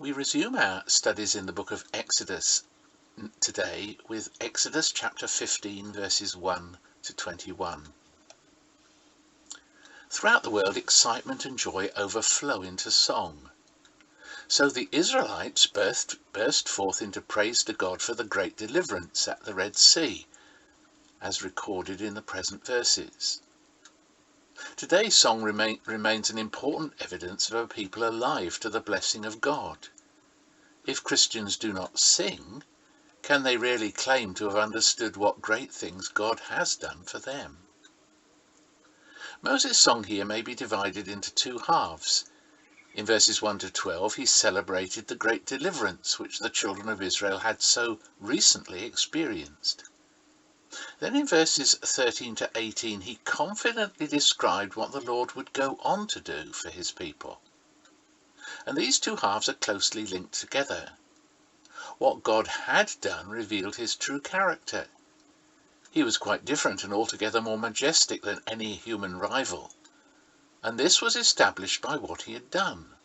We resume our studies in the book of Exodus today with Exodus chapter 15 verses 1 to 21. Throughout the world, excitement and joy overflow into song. So the Israelites burst forth into praise to God for the great deliverance at the Red Sea, as recorded in the present verses. Today, song remains an important evidence of a people alive to the blessing of God. If Christians do not sing, can they really claim to have understood what great things God has done for them? Moses' song here may be divided into two halves. In verses 1 to 12, he celebrated the great deliverance which the children of Israel had so recently experienced. Then in verses 13 to 18, he confidently described what the Lord would go on to do for his people. And these two halves are closely linked together. What God had done revealed his true character. He was quite different and altogether more majestic than any human rival. And this was established by what he had done.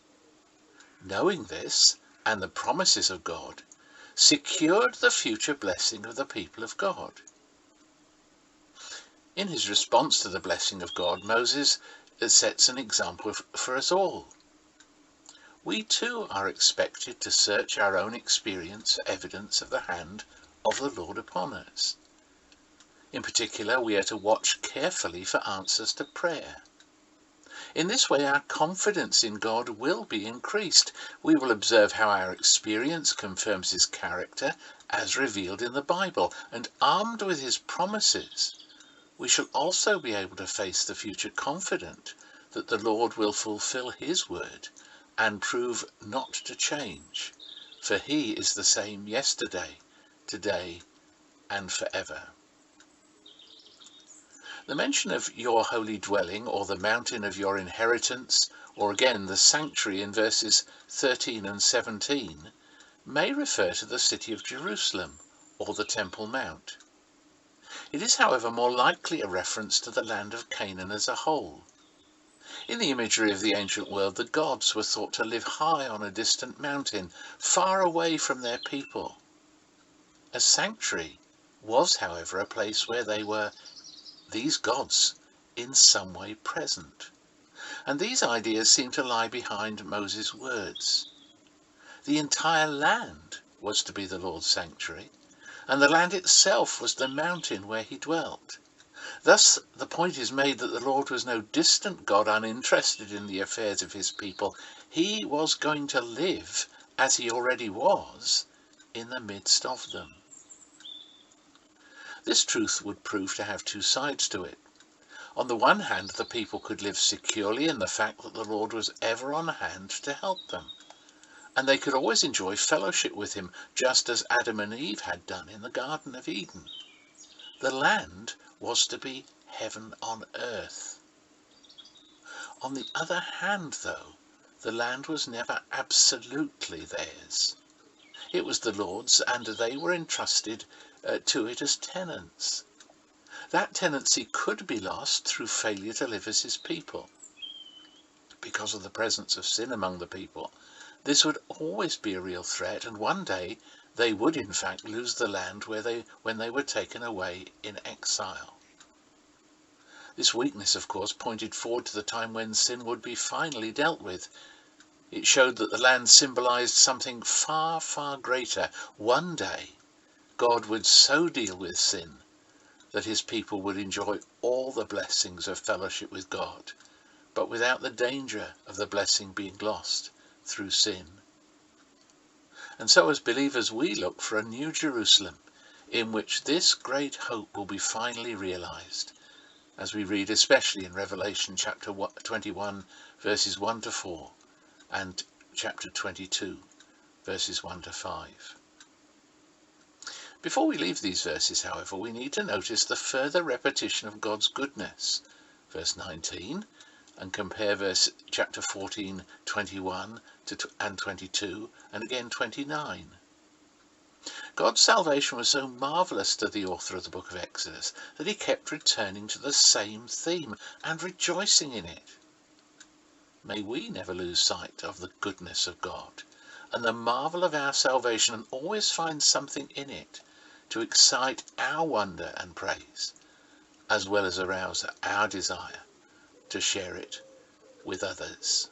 Knowing this, and the promises of God, secured the future blessing of the people of God. In his response to the blessing of God, Moses sets an example for us all. We too are expected to search our own experience for evidence of the hand of the Lord upon us. In particular, we are to watch carefully for answers to prayer. In this way, our confidence in God will be increased. We will observe how our experience confirms his character as revealed in the Bible, and armed with his promises, we shall also be able to face the future confident that the Lord will fulfill his word and prove not to change, for he is the same yesterday, today, and forever. The mention of your holy dwelling, or the mountain of your inheritance, or again the sanctuary in verses 13 and 17, may refer to the city of Jerusalem, or the Temple Mount. It is, however, more likely a reference to the land of Canaan as a whole. In the imagery of the ancient world, the gods were thought to live high on a distant mountain, far away from their people. A sanctuary was, however, a place where these gods, in some way present. And these ideas seem to lie behind Moses' words. The entire land was to be the Lord's sanctuary, and the land itself was the mountain where he dwelt. Thus, the point is made that the Lord was no distant God uninterested in the affairs of his people. He was going to live, as he already was, in the midst of them. This truth would prove to have two sides to it. On the one hand, the people could live securely in the fact that the Lord was ever on hand to help them, and they could always enjoy fellowship with him, just as Adam and Eve had done in the Garden of Eden. The land was to be heaven on earth. On the other hand, though, the land was never absolutely theirs. It was the Lord's, and they were entrusted to it as tenants. That tenancy could be lost through failure to live as his people. Because of the presence of sin among the people, this would always be a real threat, and one day they would in fact lose the land when they were taken away in exile. This weakness, of course, pointed forward to the time when sin would be finally dealt with. It showed that the land symbolized something far, far greater. One day, God would so deal with sin that his people would enjoy all the blessings of fellowship with God, but without the danger of the blessing being lost through sin. And so as believers, we look for a new Jerusalem in which this great hope will be finally realized, as we read especially in Revelation chapter 21 verses 1 to 4 and chapter 22 verses 1 to 5. Before we leave these verses, however, we need to notice the further repetition of God's goodness. Verse 19, and compare chapter 14, 21 and 22, and again 29. God's salvation was so marvellous to the author of the book of Exodus that he kept returning to the same theme and rejoicing in it. May we never lose sight of the goodness of God and the marvel of our salvation, and always find something in it to excite our wonder and praise, as well as arouse our desire to share it with others.